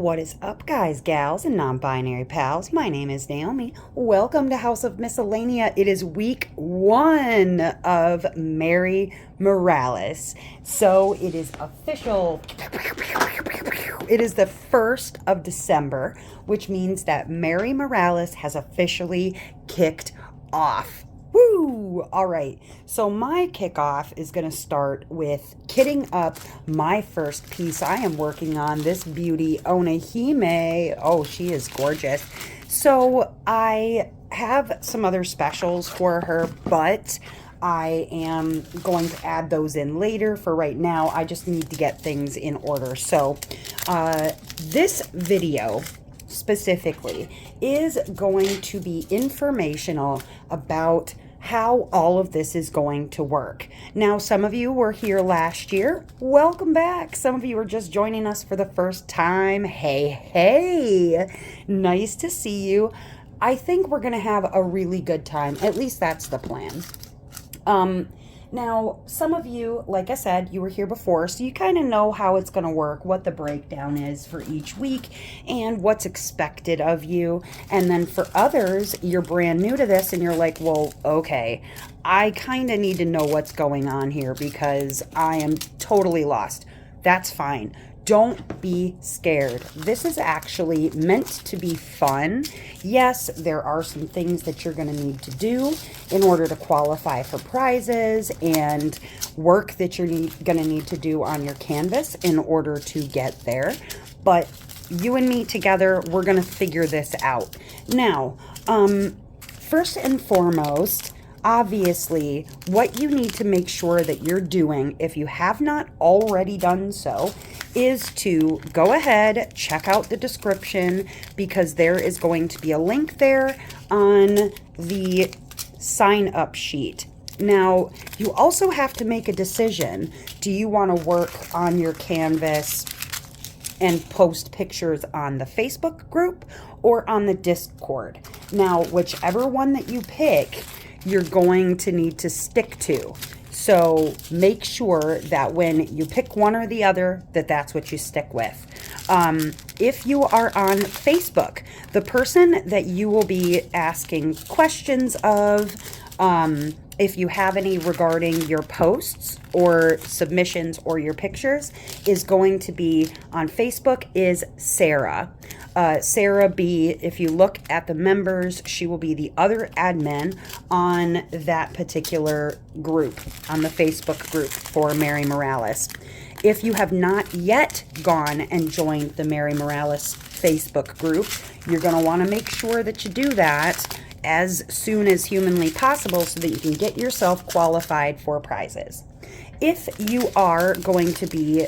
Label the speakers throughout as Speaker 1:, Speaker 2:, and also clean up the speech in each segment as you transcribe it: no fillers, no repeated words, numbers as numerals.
Speaker 1: What is up, guys, gals, and non-binary pals? My name is Naomi. Welcome to House of Miscellania. It is week 1 of Mary Morales. So it is official. It is the 1st of December, which means that Mary Morales has officially kicked off. Woo! All right. So my kickoff is going to start with kitting up my first piece I am working on, this beauty, Onahime. Oh, she is gorgeous. So I have some other specials for her, but I am going to add those in later. For right now, I just need to get things in order. So this video specifically is going to be informational about how all of this is going to work. Now, some of you were here last year. Welcome back. Some of you are just joining us for the first time. Hey, nice to see you. I think we're going to have a really good time. At least that's the plan. Now, some of you, like I said, you were here before, so you kind of know how it's going to work, what the breakdown is for each week, and what's expected of you. And then for others, you're brand new to this, and you're like, well, okay, I kind of need to know what's going on here because I am totally lost. That's fine. Don't be scared. This is actually meant to be fun. Yes, there are some things that you're going to need to do in order to qualify for prizes and work that you're going to need to do on your canvas in order to get there. But you and me together, we're going to figure this out. Now, first and foremost, obviously, what you need to make sure that you're doing, if you have not already done so, is to go ahead, check out the description, because there is going to be a link there on the sign up sheet. Now, you also have to make a decision. Do you want to work on your canvas and post pictures on the Facebook group or on the Discord? Now, whichever one that you pick, you're going to need to stick to. So make sure that when you pick one or the other, that's what you stick with. If you are on Facebook, the person that you will be asking questions of, if you have any regarding your posts or submissions or your pictures, is going to be on Facebook is Sarah. Sarah B., if you look at the members, she will be the other admin on that particular group, on the Facebook group for Mary Morales. If you have not yet gone and joined the Mary Morales Facebook group, you're going to want to make sure that you do that as soon as humanly possible so that you can get yourself qualified for prizes. If you are going to be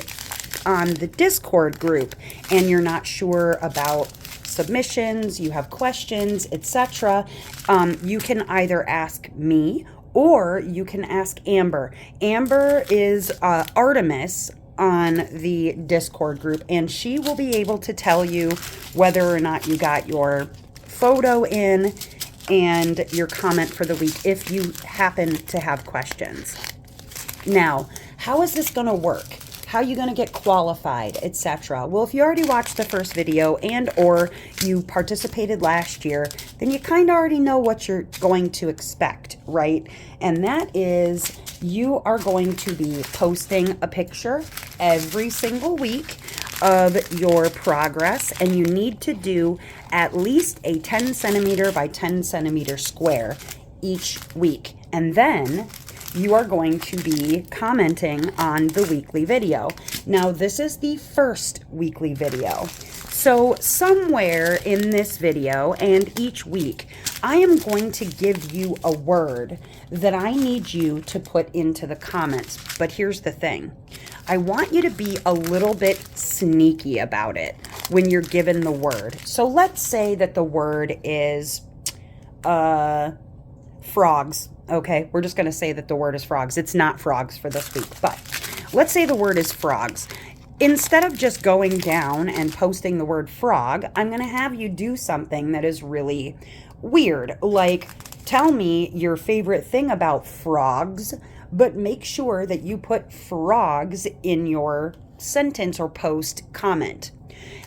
Speaker 1: on the Discord group and you're not sure about submissions, you have questions, etc., you can either ask me or you can ask Amber. Amber is Artemis on the Discord group, and she will be able to tell you whether or not you got your photo in and your comment for the week if you happen to have questions. Now, how is this going to work? How are you going to get qualified, etc.? Well, if you already watched the first video and or you participated last year, then you kind of already know what you're going to expect, right? And that is you are going to be posting a picture every single week of your progress, and you need to do at least a 10 centimeter by 10 centimeter square each week. And then you are going to be commenting on the weekly video. Now, this is the first weekly video. So somewhere in this video and each week, I am going to give you a word that I need you to put into the comments. But here's the thing. I want you to be a little bit sneaky about it when you're given the word. So let's say that the word is frogs. Okay, we're just going to say that the word is frogs. It's not frogs for this week, but let's say the word is frogs. Instead of just going down and posting the word frog, I'm going to have you do something that is really weird. Like, tell me your favorite thing about frogs, but make sure that you put frogs in your sentence or post comment.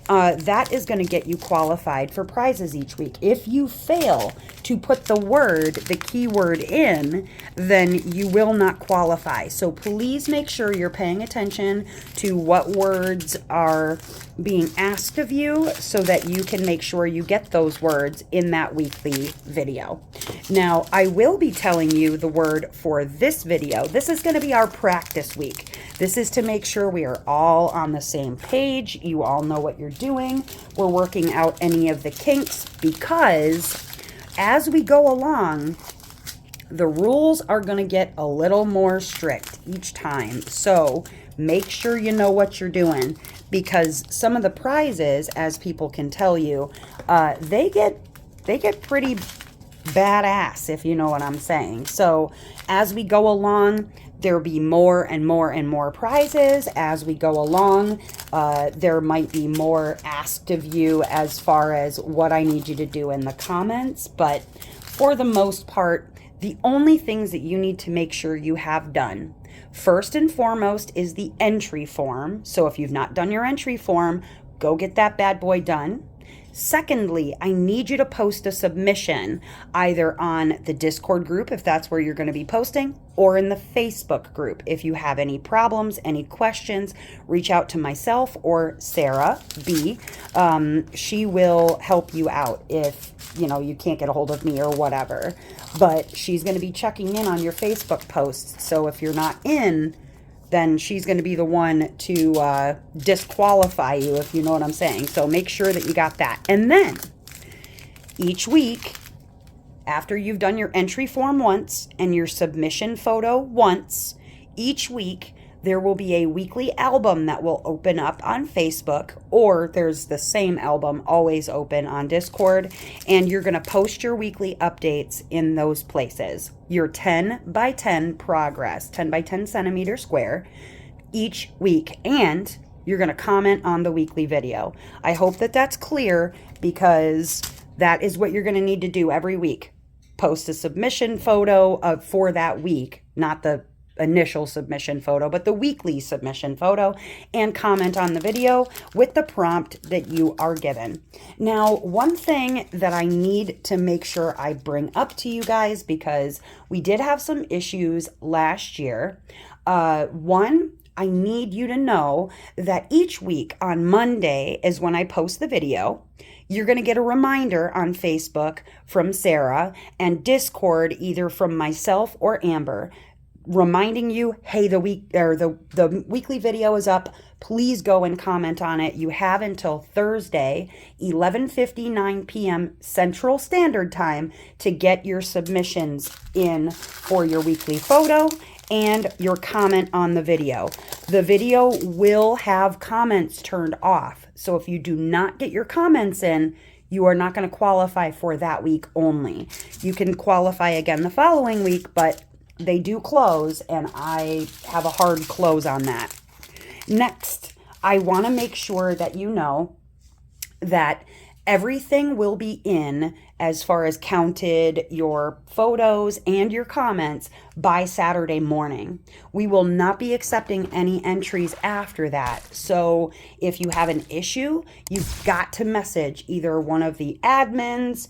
Speaker 1: that is going to get you qualified for prizes each week. If you fail to put the keyword in, then you will not qualify. So please make sure you're paying attention to what words are being asked of you so that you can make sure you get those words in that weekly video. Now, I will be telling you the word for this video. This is going to be our practice week. This is to make sure we are all on the same page. You all know what you're doing. We're working out any of the kinks, because as we go along, the rules are going to get a little more strict each time. So make sure you know what you're doing, because some of the prizes, as people can tell you, they get pretty badass, if you know what I'm saying. So as we go along, there'll be more and more and more prizes. As we go along, there might be more asked of you as far as what I need you to do in the comments. But for the most part, the only things that you need to make sure you have done, first and foremost, is the entry form. So if you've not done your entry form, go get that bad boy done. Secondly, I need you to post a submission either on the Discord group, if that's where you're going to be posting, or in the Facebook group. If you have any problems, any questions, reach out to myself or Sarah B. She will help you out if you can't get a hold of me or whatever. But she's going to be checking in on your Facebook posts. So if you're not in, then she's going to be the one to disqualify you, if you know what I'm saying. So make sure that you got that. And then each week, after you've done your entry form once and your submission photo once, each week there will be a weekly album that will open up on Facebook, or there's the same album always open on Discord, and you're going to post your weekly updates in those places. Your 10 by 10 progress, 10 by 10 centimeter square each week, and you're going to comment on the weekly video. I hope that that's clear, because that is what you're going to need to do every week. Post a submission photo for that week, not the initial submission photo, but the weekly submission photo, and comment on the video with the prompt that you are given. Now, one thing that I need to make sure I bring up to you guys, because we did have some issues last year. One, I need you to know that each week on Monday is when I post the video. You're going to get a reminder on Facebook from Sarah, and Discord either from myself or Amber, reminding you, hey, the weekly video is up. Please go and comment on it. You have until Thursday, 11:59 p.m. Central Standard Time, to get your submissions in for your weekly photo and your comment on the video. The video will have comments turned off. So if you do not get your comments in, you are not going to qualify for that week only. You can qualify again the following week, but they do close, and I have a hard close on that. Next, I want to make sure that you know that everything will be in, as far as counted, your photos and your comments, by Saturday morning. We will not be accepting any entries after that. So if you have an issue, you've got to message either one of the admins,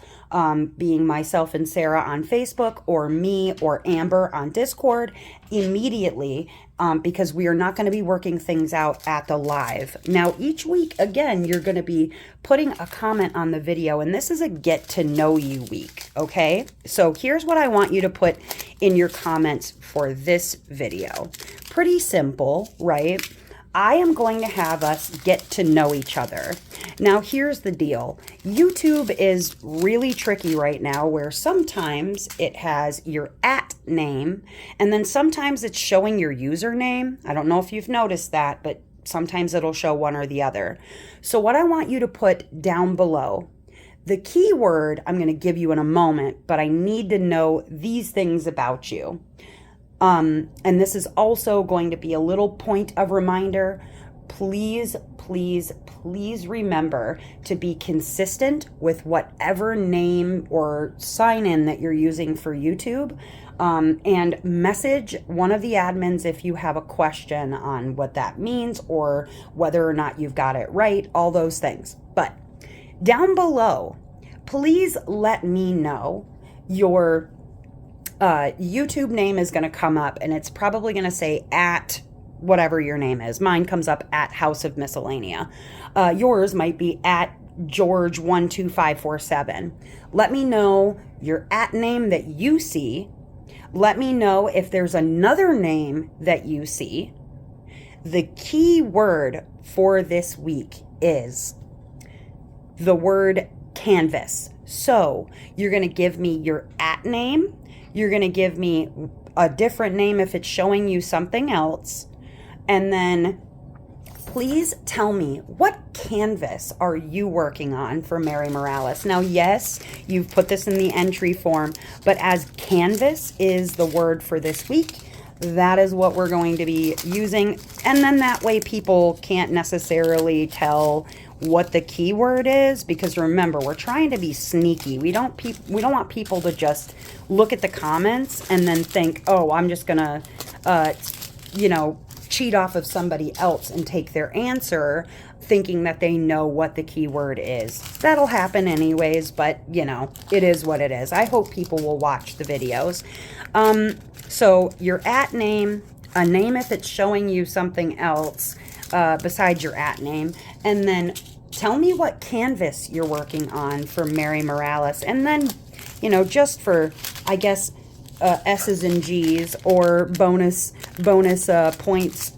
Speaker 1: being myself and Sarah on Facebook, or me or Amber on Discord, immediately, because we are not going to be working things out at the live. Now, each week, again, you're going to be putting a comment on the video, and this is a get to know you week, okay? So here's what I want you to put in your comments for this video. Pretty simple, right? I am going to have us get to know each other. Now, here's the deal. YouTube is really tricky right now, where sometimes it has your @ name, and then sometimes it's showing your username. I don't know if you've noticed that, but sometimes it'll show one or the other. So what I want you to put down below, the keyword I'm going to give you in a moment, but I need to know these things about you. And this is also going to be a little point of reminder. Please please, please remember to be consistent with whatever name or sign in that you're using for YouTube. And message one of the admins if you have a question on what that means or whether or not you've got it right, all those things. But down below, please let me know your YouTube name is going to come up, and it's probably going to say at whatever your name is. Mine comes up at House of Miscellania. Yours might be at George12547. Let me know your at name that you see. Let me know if there's another name that you see. The key word for this week is the word canvas. So you're going to give me your at name. You're going to give me a different name if it's showing you something else. And then please tell me, what canvas are you working on for Mary Morales? Now, yes, you've put this in the entry form, but as canvas is the word for this week, that is what we're going to be using. And then that way people can't necessarily tell what the keyword is, because remember, we're trying to be sneaky. We don't want people to just look at the comments and then think, oh, I'm just gonna cheat off of somebody else and take their answer thinking that they know what the keyword is. That'll happen anyways, but it is what it is. I hope people will watch the videos. So your at name, a name if it's showing you something else besides your at name, and then tell me what canvas you're working on for Mary Morales. And then, just for, I guess, S's and G's or bonus points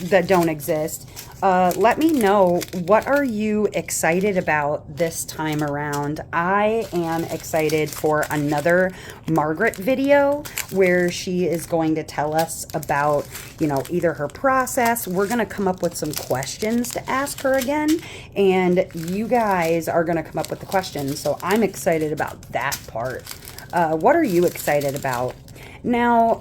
Speaker 1: that don't exist, let me know, what are you excited about this time around? I am excited for another Margaret video where she is going to tell us about, either her process. We're going to come up with some questions to ask her again, and you guys are going to come up with the questions. So I'm excited about that part. What are you excited about? Now,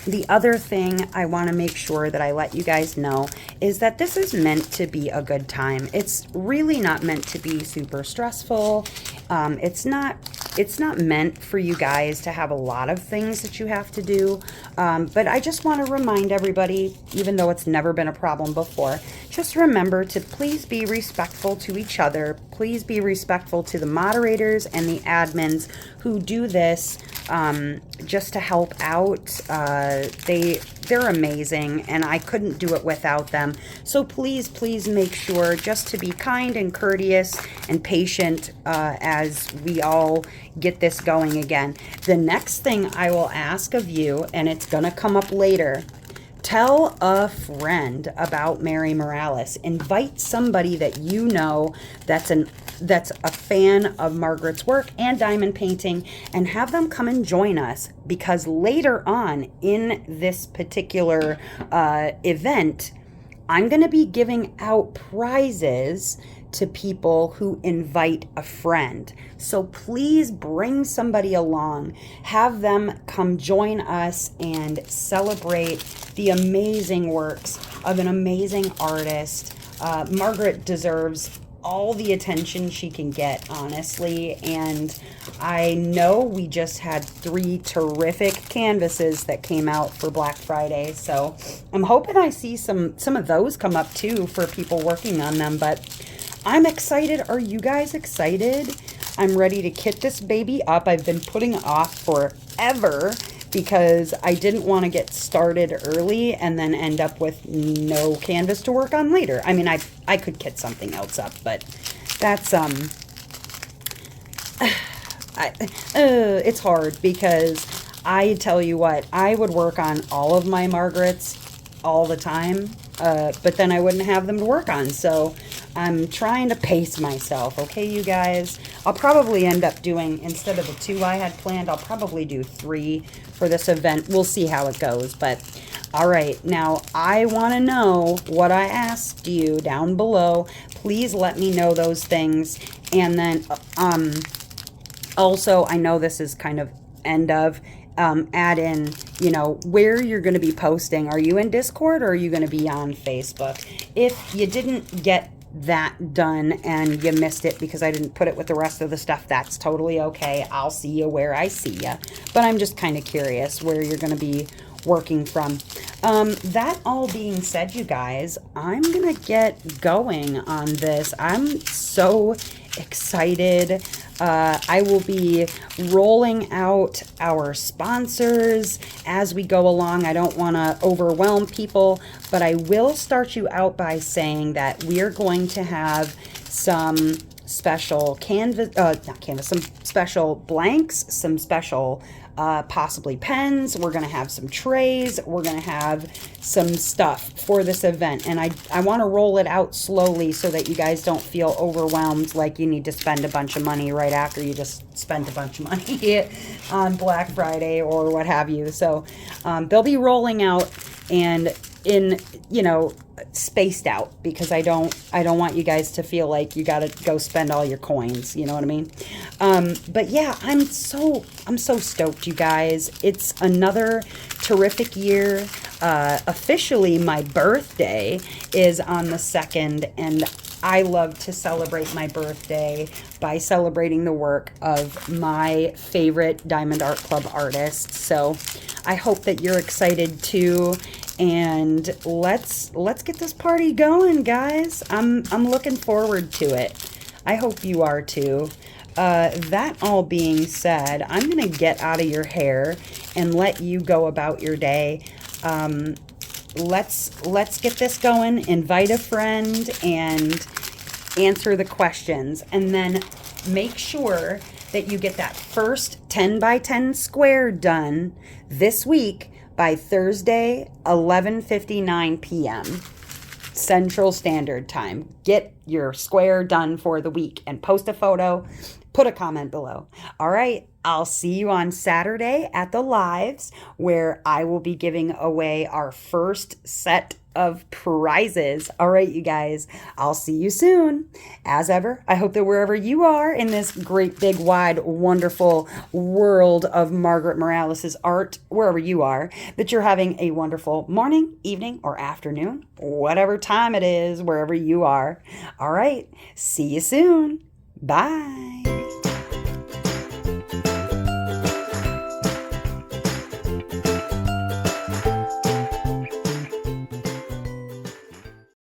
Speaker 1: the other thing I want to make sure that I let you guys know is that this is meant to be a good time. It's really not meant to be super stressful. It's not meant for you guys to have a lot of things that you have to do. But I just want to remind everybody, even though it's never been a problem before, just remember to please be respectful to each other. Please be respectful to the moderators and the admins who do this just to help out. They're amazing, and I couldn't do it without them. So please make sure just to be kind and courteous and patient as we all get this going again. The next thing I will ask of you, and it's gonna come up later, tell a friend about Mary Morales. Invite somebody that you know that's a fan of Margaret's work and diamond painting, and have them come and join us, because later on in this particular event, I'm going to be giving out prizes to people who invite a friend. So please bring somebody along, have them come join us and celebrate the amazing works of an amazing artist. Margaret deserves all the attention she can get, honestly, and I know we just had 3 terrific canvases that came out for Black Friday, so I'm hoping I see some of those come up too for people working on them. But I'm excited. Are you guys excited? I'm ready to kit this baby up. I've been putting it off forever because I didn't want to get started early and then end up with no canvas to work on later. I mean, I could kit something else up, but that's it's hard, because I tell you what, I would work on all of my Margarets all the time, but then I wouldn't have them to work on. So I'm trying to pace myself, okay, you guys? I'll probably end up doing, instead of the 2 I had planned, I'll probably do 3 for this event. We'll see how it goes. But all right, now I want to know what I asked you down below. Please let me know those things. And then also, I know this is kind of end of, add in where you're going to be posting. Are you in Discord or are you going to be on Facebook? If you didn't get that done and you missed it because I didn't put it with the rest of the stuff, that's totally okay. I'll see you where I see you. But I'm just kind of curious where you're going to be working from. That all being said, you guys, I'm going to get going on this. I'm so excited. I will be rolling out our sponsors as we go along. I don't want to overwhelm people, but I will start you out by saying that we're going to have some special some special blanks, some special possibly pens. We're going to have some trays. We're going to have some stuff for this event. And I want to roll it out slowly so that you guys don't feel overwhelmed like you need to spend a bunch of money right after you just spent a bunch of money on Black Friday or what have you. So they'll be rolling out and in, spaced out, because I don't want you guys to feel like you got to go spend all your coins, you know what I mean? But yeah, I'm so stoked, you guys. It's another terrific year. Officially my birthday is on the 2nd, and I love to celebrate my birthday by celebrating the work of my favorite Diamond Art Club artists. So I hope that you're excited too. And let's get this party going, guys. I'm looking forward to it. I hope you are too. That all being said, I'm gonna get out of your hair and let you go about your day. Let's get this going. Invite a friend and answer the questions, and then make sure that you get that first 10 by 10 square done this week by Thursday, 11:59 p.m. Central Standard Time. Get your square done for the week and post a photo, put a comment below. All right, I'll see you on Saturday at the lives, where I will be giving away our first set of prizes. All right, you guys, I'll see you soon. As ever, I hope that wherever you are in this great, big, wide, wonderful world of Margaret Morales's art, wherever you are, that you're having a wonderful morning, evening, or afternoon, whatever time it is, wherever you are. All right, see you soon. Bye.